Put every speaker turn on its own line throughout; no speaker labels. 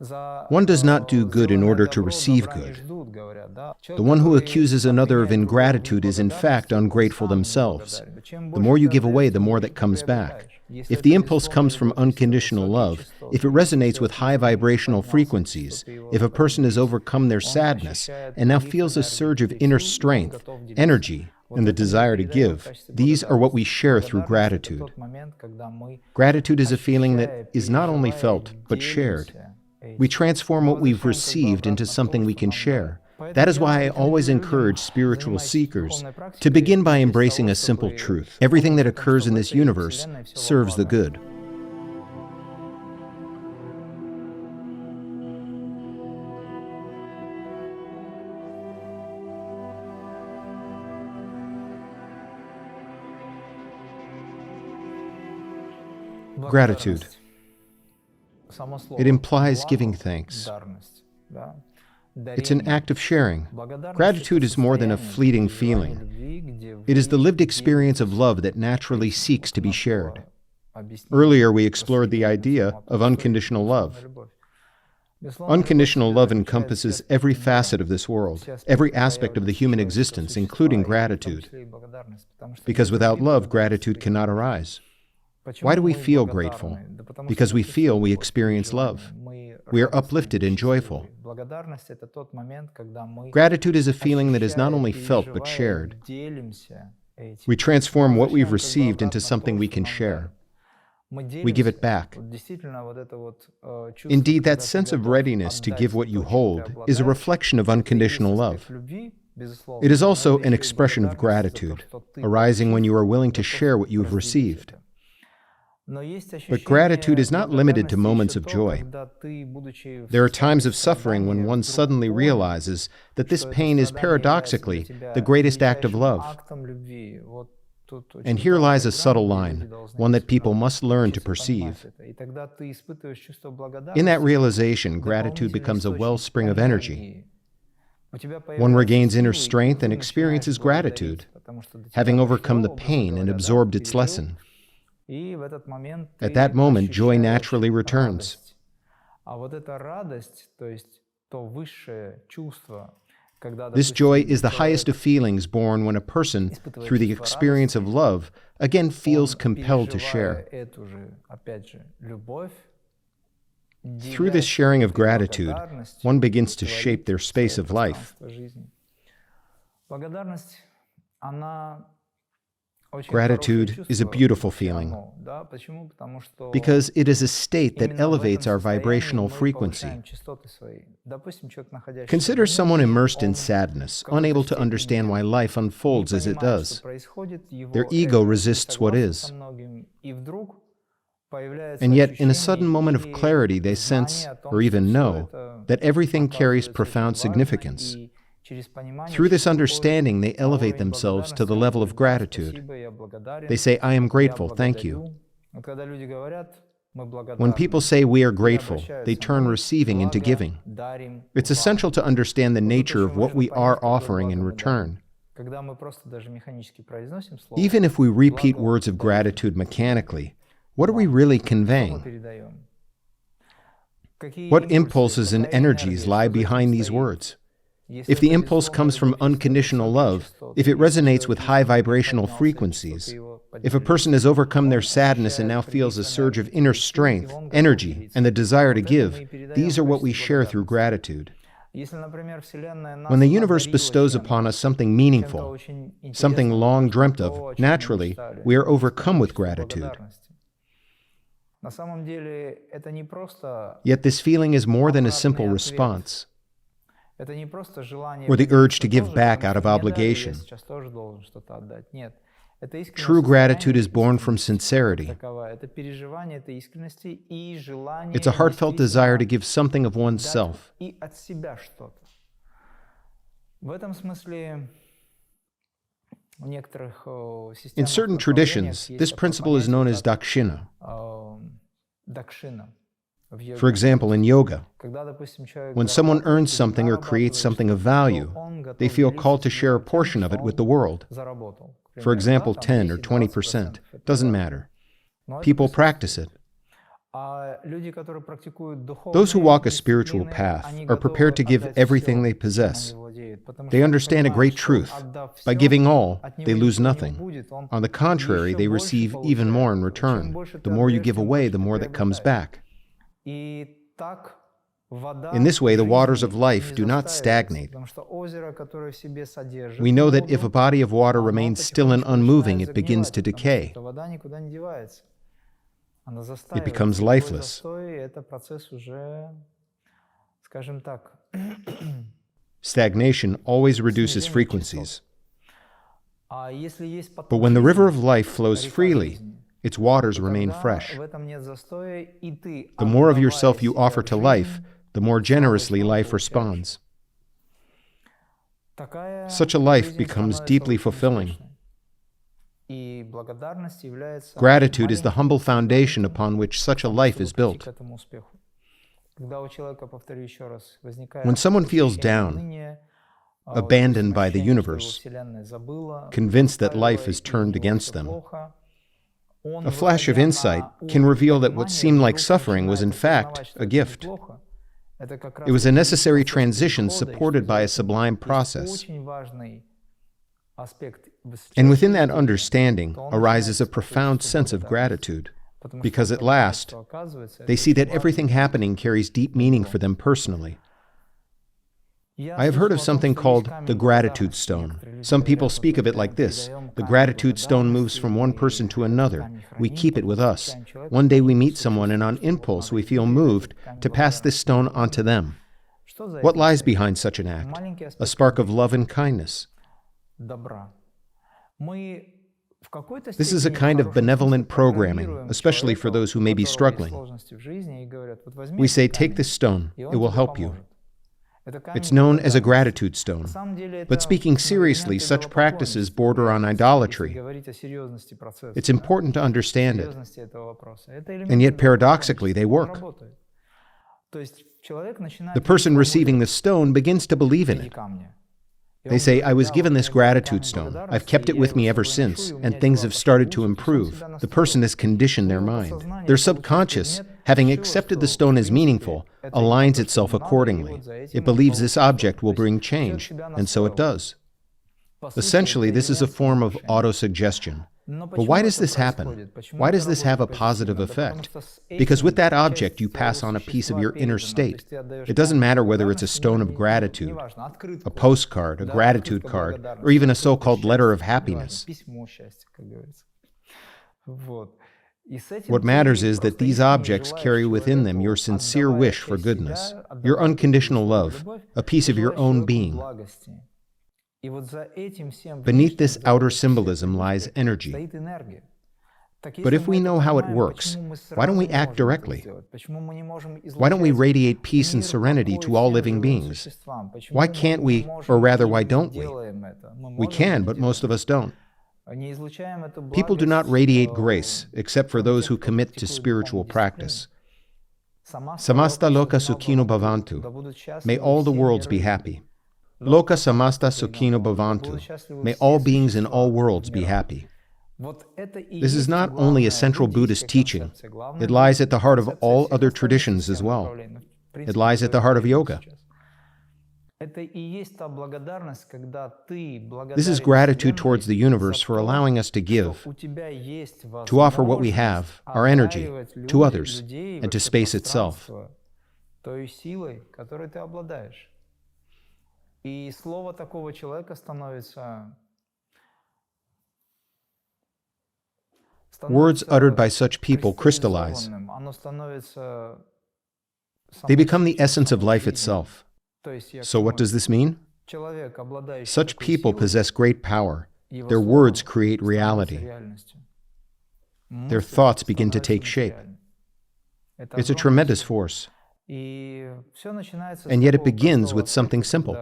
One does not do good in order to receive good. The one who accuses another of ingratitude is in fact ungrateful themselves. The more you give away, the more that comes back. If the impulse comes from unconditional love, if it resonates with high vibrational frequencies, if a person has overcome their sadness and now feels a surge of inner strength, energy, and the desire to give, these are what we share through gratitude. Gratitude is a feeling that is not only felt, but shared. We transform what we've received into something we can share. That is why I always encourage spiritual seekers to begin by embracing a simple truth. Everything that occurs in this universe serves the good. Gratitude. It implies giving thanks. It's an act of sharing. Gratitude is more than a fleeting feeling. It is the lived experience of love that naturally seeks to be shared. Earlier, we explored the idea of unconditional love. Unconditional love encompasses every facet of this world, every aspect of the human existence, including gratitude. Because without love, gratitude cannot arise. Why do we feel grateful? Because we feel we experience love. We are uplifted and joyful. Gratitude is a feeling that is not only felt but shared. We transform what we've received into something we can share. We give it back. Indeed, that sense of readiness to give what you hold is a reflection of unconditional love. It is also an expression of gratitude, arising when you are willing to share what you have received. But gratitude is not limited to moments of joy. There are times of suffering when one suddenly realizes that this pain is paradoxically the greatest act of love. And here lies a subtle line, one that people must learn to perceive. In that realization, gratitude becomes a wellspring of energy. One regains inner strength and experiences gratitude, having overcome the pain and absorbed its lesson. At that moment, joy naturally returns. This joy is the highest of feelings born when a person, through the experience of love, again feels compelled to share. Through this sharing of gratitude, one begins to shape their space of life. Gratitude is a beautiful feeling because it is a state that elevates our vibrational frequency. Consider someone immersed in sadness, unable to understand why life unfolds as it does. Their ego resists what is. And yet, in a sudden moment of clarity, they sense, or even know, that everything carries profound significance. Through this understanding, they elevate themselves to the level of gratitude. They say, "I am grateful, thank you." When people say we are grateful, they turn receiving into giving. It's essential to understand the nature of what we are offering in return. Even if we repeat words of gratitude mechanically, what are we really conveying? What impulses and energies lie behind these words? If the impulse comes from unconditional love, if it resonates with high vibrational frequencies, if a person has overcome their sadness and now feels a surge of inner strength, energy, and the desire to give, these are what we share through gratitude. When the universe bestows upon us something meaningful, something long dreamt of, naturally, we are overcome with gratitude. Yet this feeling is more than a simple response, or the urge to give back out of obligation. True gratitude is born from sincerity. It's a heartfelt desire to give something of oneself. In certain traditions, this principle is known as dakshina. For example, in yoga, when someone earns something or creates something of value, they feel called to share a portion of it with the world. For example, 10 or 20%, doesn't matter. People practice it. Those who walk a spiritual path are prepared to give everything they possess. They understand a great truth. By giving all, they lose nothing. On the contrary, they receive even more in return. The more you give away, the more that comes back. In this way, the waters of life do not stagnate. We know that if a body of water remains still and unmoving, it begins to decay. It becomes lifeless. Stagnation always reduces frequencies. But when the river of life flows freely, its waters remain fresh. The more of yourself you offer to life, the more generously life responds. Such a life becomes deeply fulfilling. Gratitude is the humble foundation upon which such a life is built. When someone feels down, abandoned by the universe, convinced that life is turned against them, a flash of insight can reveal that what seemed like suffering was in fact a gift. It was a necessary transition supported by a sublime process. And within that understanding arises a profound sense of gratitude, because at last, they see that everything happening carries deep meaning for them personally. I have heard of something called the gratitude stone. Some people speak of it like this: the gratitude stone moves from one person to another. We keep it with us. One day we meet someone and on impulse we feel moved to pass this stone on to them. What lies behind such an act? A spark of love and kindness. This is a kind of benevolent programming, especially for those who may be struggling. We say, take this stone, it will help you. It's known as a gratitude stone. But speaking seriously, such practices border on idolatry. It's important to understand it. And yet, paradoxically, they work. The person receiving the stone begins to believe in it. They say, I was given this gratitude stone. I've kept it with me ever since, and things have started to improve. The person has conditioned their mind. Their subconscious, having accepted the stone as meaningful, aligns itself accordingly. It believes this object will bring change, and so it does. Essentially, this is a form of autosuggestion. But why does this happen? Why does this have a positive effect? Because with that object, you pass on a piece of your inner state. It doesn't matter whether it's a stone of gratitude, a postcard, a gratitude card, or even a so-called letter of happiness. What matters is that these objects carry within them your sincere wish for goodness, your unconditional love, a piece of your own being. Beneath this outer symbolism lies energy. But if we know how it works, why don't we act directly? Why don't we radiate peace and serenity to all living beings? Why can't we, or rather, why don't we? We can, but most of us don't. People do not radiate grace, except for those who commit to spiritual practice. Samasta loka sukhino bhavantu. May all the worlds be happy. Loka samasta sukhino bhavantu. May all beings in all worlds be happy. This is not only a central Buddhist teaching. It lies at the heart of all other traditions as well. It lies at the heart of yoga. This is gratitude towards the universe for allowing us to give, to offer what we have, our energy, to others, and to space itself. Words uttered by such people crystallize. They become the essence of life itself. So what does this mean? Such people possess great power. Their words create reality. Their thoughts begin to take shape. It's a tremendous force. And yet it begins with something simple.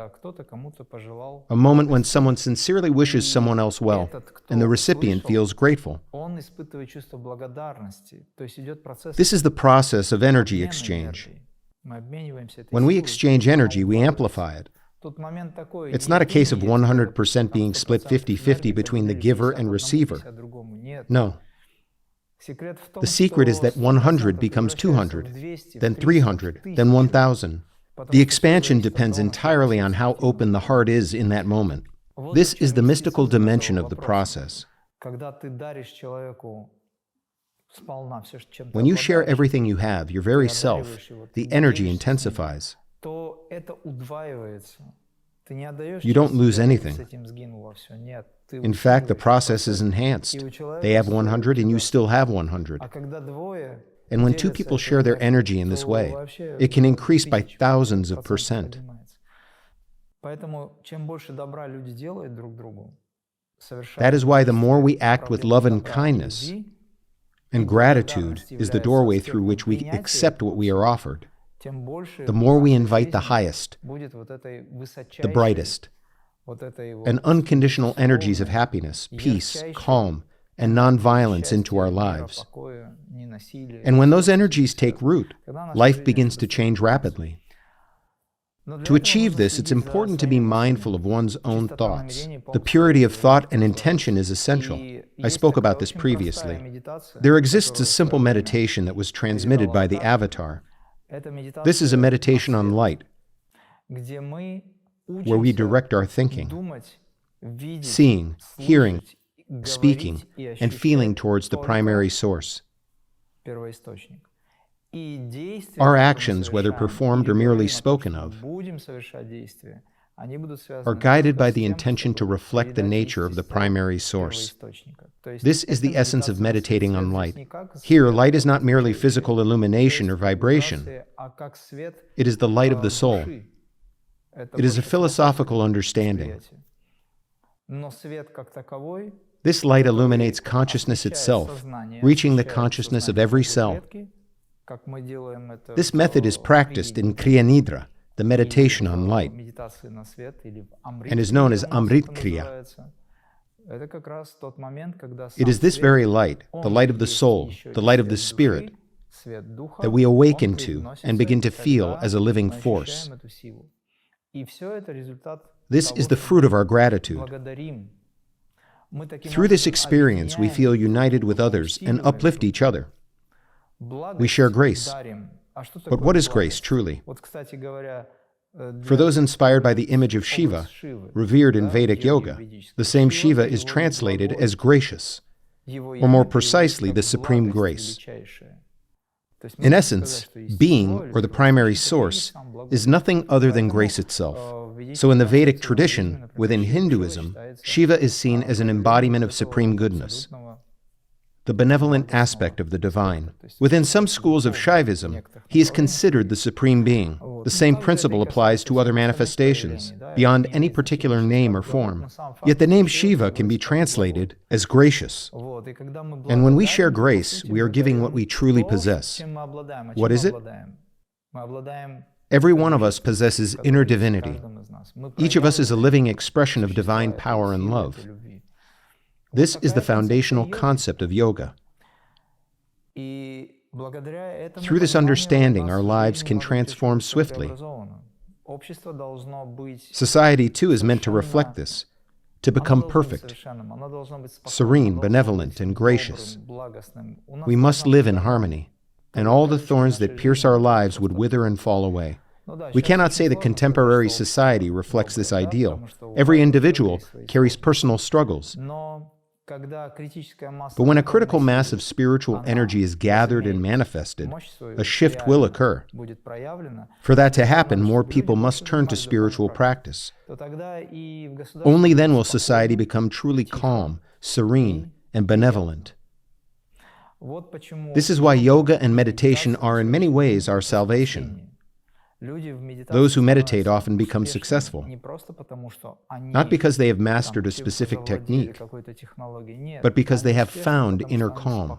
A moment when someone sincerely wishes someone else well, and the recipient feels grateful. This is the process of energy exchange. When we exchange energy, we amplify it. It's not a case of 100% being split 50-50 between the giver and receiver. No. The secret is that 100 becomes 200, then 300, then 1,000. The expansion depends entirely on how open the heart is in that moment. This is the mystical dimension of the process. When you share everything you have, your very self, the energy intensifies. You don't lose anything. In fact, the process is enhanced. They have 100 and you still have 100. And when two people share their energy in this way, it can increase by thousands of percent. That is why the more we act with love and kindness, and gratitude is the doorway through which we accept what we are offered, the more we invite the highest, the brightest, and unconditional energies of happiness, peace, calm, and non-violence into our lives. And when those energies take root, life begins to change rapidly. To achieve this, it's important to be mindful of one's own thoughts. The purity of thought and intention is essential. I spoke about this previously. There exists a simple meditation that was transmitted by the Avatar. This is a meditation on light, where we direct our thinking, seeing, hearing, speaking, and feeling towards the primary source. Our actions, whether performed or merely spoken of, are guided by the intention to reflect the nature of the primary source. This is the essence of meditating on light. Here, light is not merely physical illumination or vibration. It is the light of the soul. It is a philosophical understanding. This light illuminates consciousness itself, reaching the consciousness of every cell. This method is practiced in Kriya, the meditation on light, and is known as Amrit Kriya. It is this very light, the light of the soul, the light of the spirit, that we awaken to and begin to feel as a living force. This is the fruit of our gratitude. Through this experience, we feel united with others and uplift each other. We share grace. But what is grace, truly? For those inspired by the image of Shiva, revered in Vedic yoga, the same Shiva is translated as gracious, or more precisely, the supreme grace. In essence, being, or the primary source, is nothing other than grace itself. So in the Vedic tradition, within Hinduism, Shiva is seen as an embodiment of supreme goodness, the benevolent aspect of the divine. Within some schools of Shaivism, he is considered the supreme being. The same principle applies to other manifestations, beyond any particular name or form. Yet the name Shiva can be translated as gracious. And when we share grace, we are giving what we truly possess. What is it? Every one of us possesses inner divinity. Each of us is a living expression of divine power and love. This is the foundational concept of yoga. Through this understanding, our lives can transform swiftly. Society, too, is meant to reflect this, to become perfect, serene, benevolent, and gracious. We must live in harmony, and all the thorns that pierce our lives would wither and fall away. We cannot say that contemporary society reflects this ideal. Every individual carries personal struggles. But when a critical mass of spiritual energy is gathered and manifested, a shift will occur. For that to happen, more people must turn to spiritual practice. Only then will society become truly calm, serene, and benevolent. This is why yoga and meditation are in many ways our salvation. Those who meditate often become successful, not because they have mastered a specific technique, but because they have found inner calm.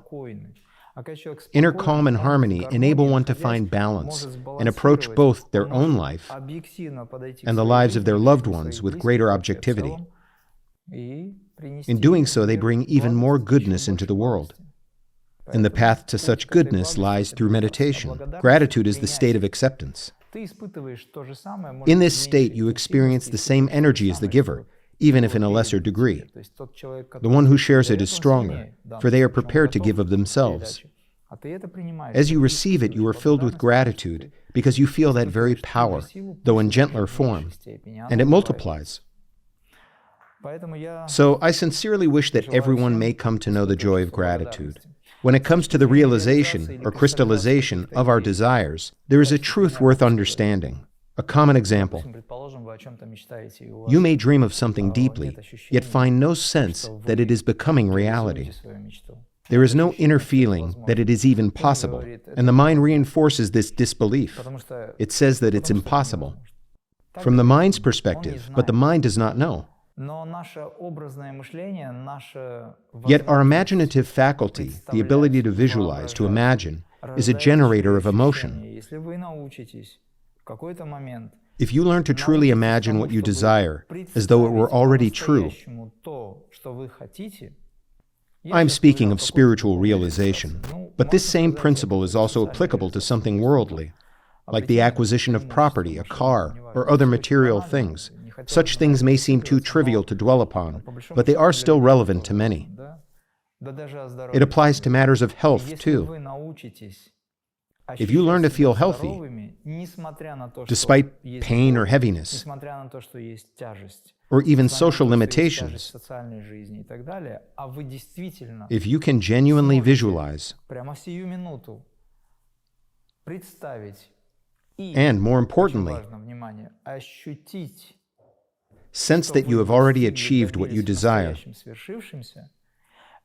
Inner calm and harmony enable one to find balance and approach both their own life and the lives of their loved ones with greater objectivity. In doing so, they bring even more goodness into the world. And the path to such goodness lies through meditation. Gratitude is the state of acceptance. In this state, you experience the same energy as the giver. even if in a lesser degree. The one who shares it is stronger, for they are prepared to give of themselves. As you receive it, you are filled with gratitude, because you feel that very power, though in gentler form, and it multiplies. So I sincerely wish that everyone may come to know the joy of gratitude. When it comes to the realization or crystallization of our desires, there is a truth worth understanding. A common example. You may dream of something deeply, yet find no sense that it is becoming reality. There is no inner feeling that it is even possible, and the mind reinforces this disbelief. It says that it's impossible. From the mind's perspective, but the mind does not know. Yet our imaginative faculty, the ability to visualize, to imagine, is a generator of emotion. If you learn to truly imagine what you desire, as though it were already true, I'm speaking of spiritual realization, but this same principle is also applicable to something worldly, like the acquisition of property, a car, or other material things. Such things may seem too trivial to dwell upon, but they are still relevant to many. It applies to matters of health, too. If you learn to feel healthy, despite pain or heaviness, or even social limitations, if you can genuinely visualize, and more importantly, sense that you have already achieved what you desire,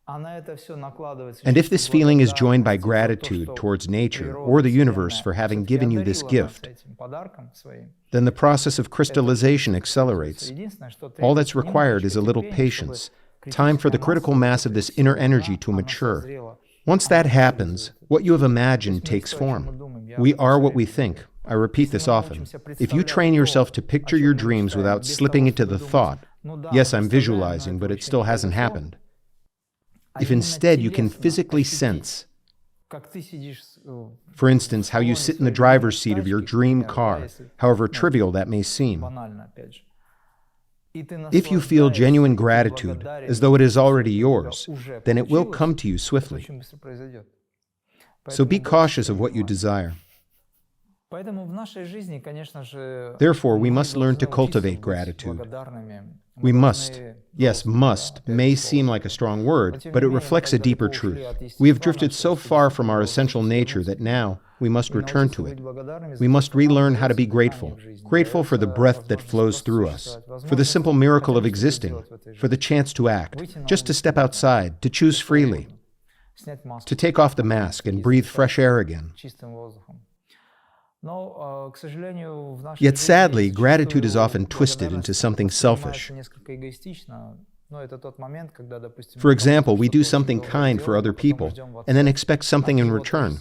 and if this feeling is joined by gratitude towards nature or the universe for having given you this gift, then the process of crystallization accelerates. All that's required is a little patience, time for the critical mass of this inner energy to mature. Once that happens, what you have imagined takes form. We are what we think. I repeat this often. If you train yourself to picture your dreams without slipping into the thought, yes, I'm visualizing, but it still hasn't happened. If instead you can physically sense, for instance, how you sit in the driver's seat of your dream car, however trivial that may seem, if you feel genuine gratitude, as though it is already yours, then it will come to you swiftly. So be cautious of what you desire. Therefore, we must learn to cultivate gratitude. We must. Yes, must may seem like a strong word, but it reflects a deeper truth. We have drifted so far from our essential nature that now we must return to it. We must relearn how to be grateful. Grateful for the breath that flows through us, for the simple miracle of existing, for the chance to act, just to step outside, to choose freely, to take off the mask and breathe fresh air again. Yet sadly, gratitude is often twisted into something selfish. For example, we do something kind for other people and then expect something in return.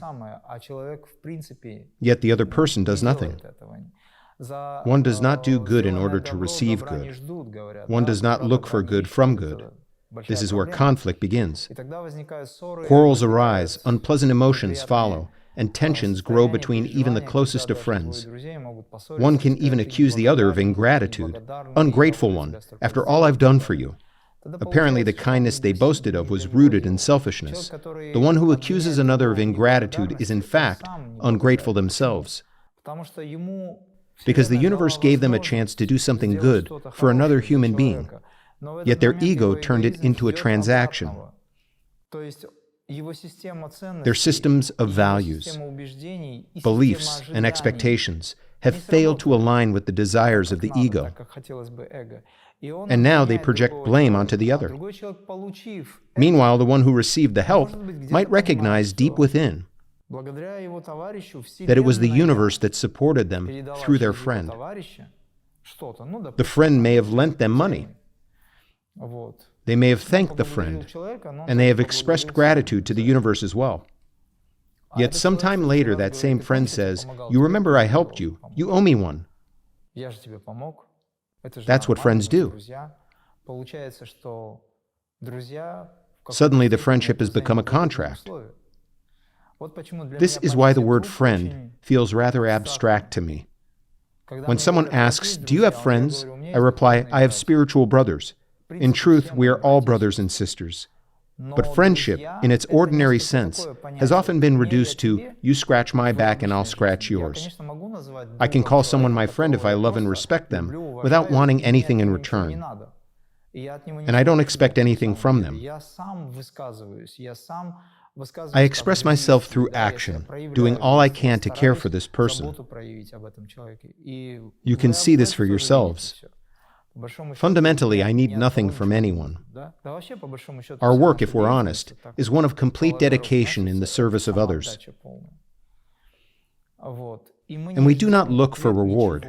Yet the other person does nothing. One does not do good in order to receive good. One does not look for good from good. This is where conflict begins. Quarrels arise, unpleasant emotions follow, and tensions grow between even the closest of friends. One can even accuse the other of ingratitude. Ungrateful one, after all I've done for you. Apparently the kindness they boasted of was rooted in selfishness. The one who accuses another of ingratitude is in fact ungrateful themselves, because the universe gave them a chance to do something good for another human being, yet their ego turned it into a transaction. Their systems of values, beliefs, and expectations have failed to align with the desires of the ego, and now they project blame onto the other. Meanwhile, the one who received the help might recognize deep within that it was the universe that supported them through their friend. The friend may have lent them money. They may have thanked the friend, and they have expressed gratitude to the universe as well. Yet sometime later, that same friend says, "You remember I helped you. You owe me one." That's what friends do. Suddenly, the friendship has become a contract. This is why the word friend feels rather abstract to me. When someone asks, "Do you have friends?" I reply, "I have spiritual brothers." In truth, we are all brothers and sisters. But friendship, in its ordinary sense, has often been reduced to, "You scratch my back and I'll scratch yours." I can call someone my friend if I love and respect them, without wanting anything in return. And I don't expect anything from them. I express myself through action, doing all I can to care for this person. You can see this for yourselves. Fundamentally, I need nothing from anyone. Our work, if we're honest, is one of complete dedication in the service of others. And we do not look for reward.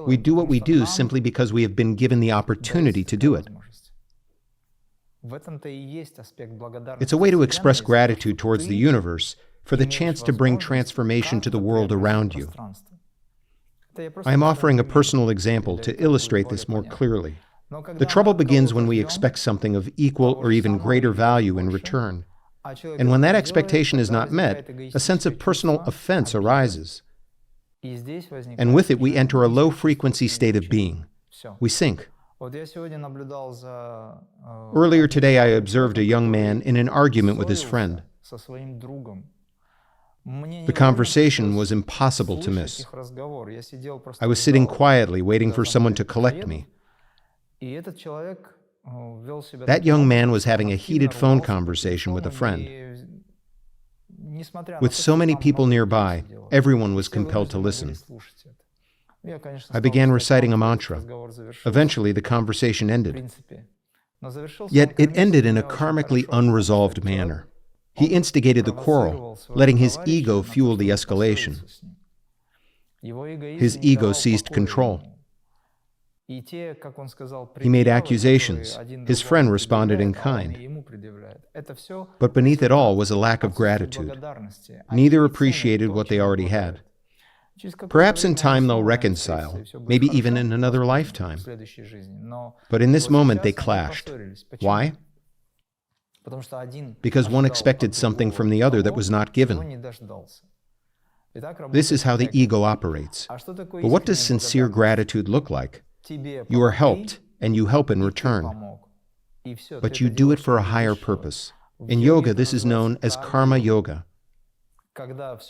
We do what we do simply because we have been given the opportunity to do it. It's a way to express gratitude towards the universe for the chance to bring transformation to the world around you. I am offering a personal example to illustrate this more clearly. The trouble begins when we expect something of equal or even greater value in return. And when that expectation is not met, a sense of personal offense arises. And with it, we enter a low-frequency state of being. We sink. Earlier today, I observed a young man in an argument with his friend. The conversation was impossible to miss. I was sitting quietly, waiting for someone to collect me. That young man was having a heated phone conversation with a friend. With so many people nearby, everyone was compelled to listen. I began reciting a mantra. Eventually, the conversation ended. Yet it ended in a karmically unresolved manner. He instigated the quarrel, letting his ego fuel the escalation. His ego seized control. He made accusations. His friend responded in kind. But beneath it all was a lack of gratitude. Neither appreciated what they already had. Perhaps in time they'll reconcile, maybe even in another lifetime. But in this moment they clashed. Why? Because one expected something from the other that was not given. This is how the ego operates. But what does sincere gratitude look like? You are helped, and you help in return. But you do it for a higher purpose. In yoga, this is known as karma yoga.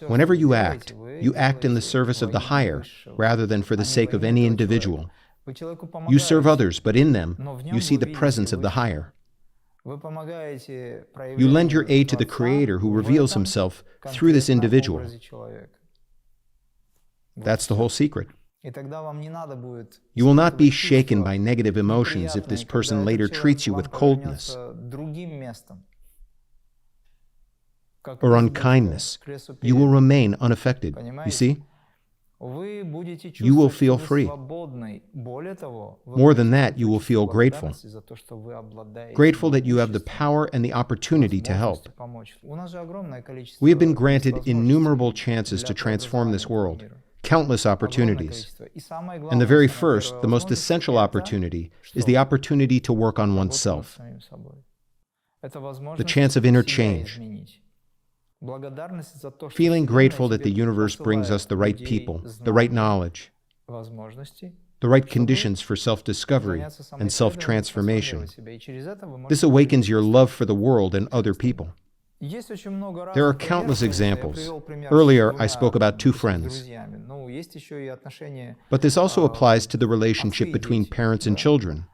Whenever you act in the service of the higher, rather than for the sake of any individual. You serve others, but in them, you see the presence of the higher. You lend your aid to the Creator who reveals Himself through this individual. That's the whole secret. You will not be shaken by negative emotions if this person later treats you with coldness or unkindness. You will remain unaffected. You see? You will feel free. More than that, you will feel grateful. Grateful that you have the power and the opportunity to help. We have been granted innumerable chances to transform this world, countless opportunities. And the very first, the most essential opportunity, is the opportunity to work on oneself. The chance of inner change. Feeling grateful that the universe brings us the right people, the right knowledge, the right conditions for self-discovery and self-transformation. This awakens your love for the world and other people. There are countless examples. Earlier, I spoke about two friends. But this also applies to the relationship between parents and children.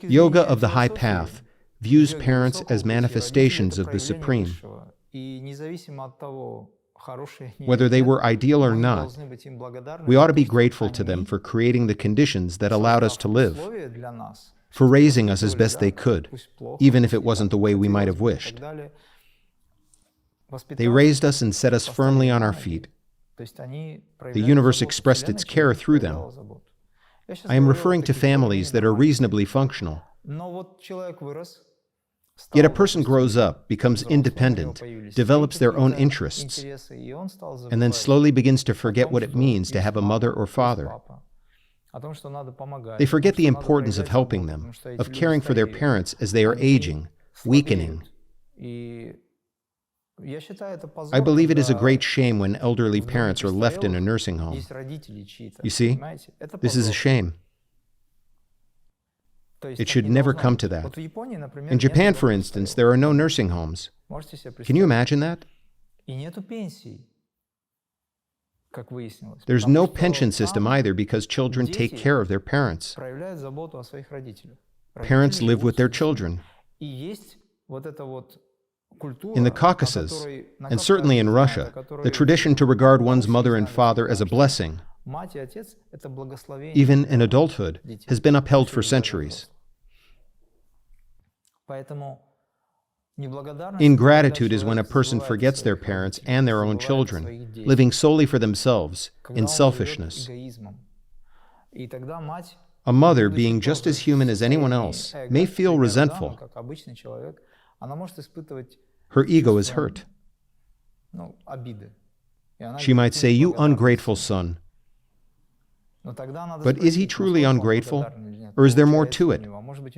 Yoga of the High Path views parents as manifestations of the Supreme. Whether they were ideal or not, we ought to be grateful to them for creating the conditions that allowed us to live, for raising us as best they could, even if it wasn't the way we might have wished. They raised us and set us firmly on our feet. The universe expressed its care through them. I am referring to families that are reasonably functional. Yet a person grows up, becomes independent, develops their own interests, and then slowly begins to forget what it means to have a mother or father. They forget the importance of helping them, of caring for their parents as they are aging, weakening. I believe it is a great shame when elderly parents are left in a nursing home. You see, this is a shame. It should never come to that. In Japan, for instance, there are no nursing homes. Can you imagine that? There's no pension system either because children take care of their parents. Parents live with their children. In the Caucasus, and certainly in Russia, the tradition to regard one's mother and father as a blessing, even in adulthood, has been upheld for centuries. Ingratitude is when a person forgets their parents and their own children, living solely for themselves, in selfishness. A mother, being just as human as anyone else, may feel resentful. Her ego is hurt. She might say, "You ungrateful son." But is he truly ungrateful? Or is there more to it?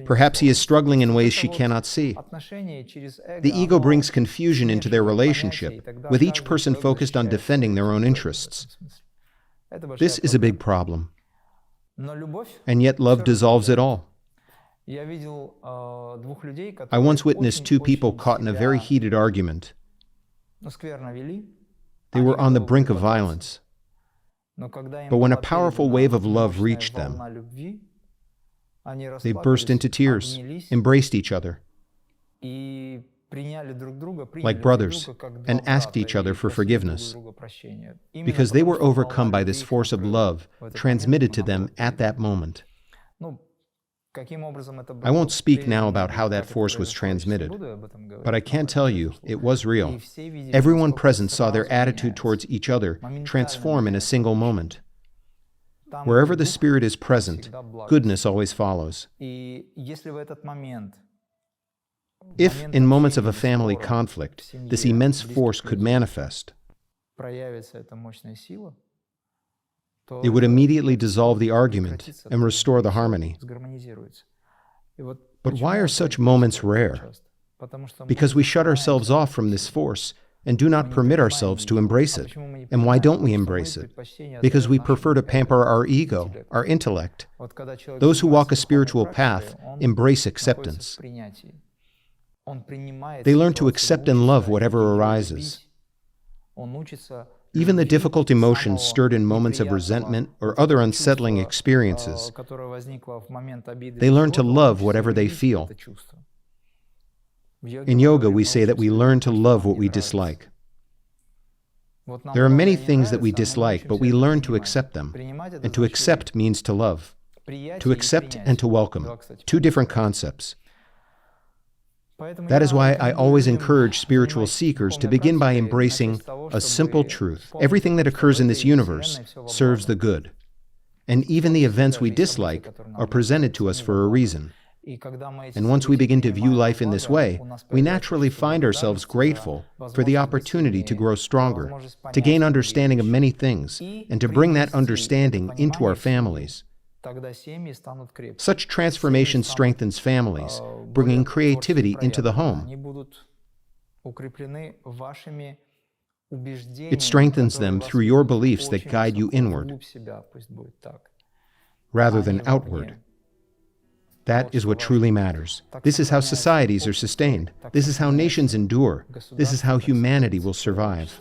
Perhaps he is struggling in ways she cannot see. The ego brings confusion into their relationship, with each person focused on defending their own interests. This is a big problem. And yet love dissolves it all. I once witnessed two people caught in a very heated argument. They were on the brink of violence. But when a powerful wave of love reached them, they burst into tears, embraced each other like brothers, and asked each other for forgiveness, because they were overcome by this force of love transmitted to them at that moment. I won't speak now about how that force was transmitted, but I can tell you it was real. Everyone present saw their attitude towards each other transform in a single moment. Wherever the Spirit is present, goodness always follows. If, in moments of a family conflict, this immense force could manifest, it would immediately dissolve the argument and restore the harmony. But why are such moments rare? Because we shut ourselves off from this force and do not permit ourselves to embrace it. And why don't we embrace it? Because we prefer to pamper our ego, our intellect. Those who walk a spiritual path embrace acceptance. They learn to accept and love whatever arises. Even the difficult emotions stirred in moments of resentment or other unsettling experiences, they learn to love whatever they feel. In yoga, we say that we learn to love what we dislike. There are many things that we dislike, but we learn to accept them. And to accept means to love. To accept and to welcome, two different concepts. That is why I always encourage spiritual seekers to begin by embracing a simple truth. Everything that occurs in this universe serves the good. And even the events we dislike are presented to us for a reason. And once we begin to view life in this way, we naturally find ourselves grateful for the opportunity to grow stronger, to gain understanding of many things, and to bring that understanding into our families. Such transformation strengthens families, bringing creativity into the home. It strengthens them through your beliefs that guide you inward, rather than outward. That is what truly matters. This is how societies are sustained. This is how nations endure. This is how humanity will survive.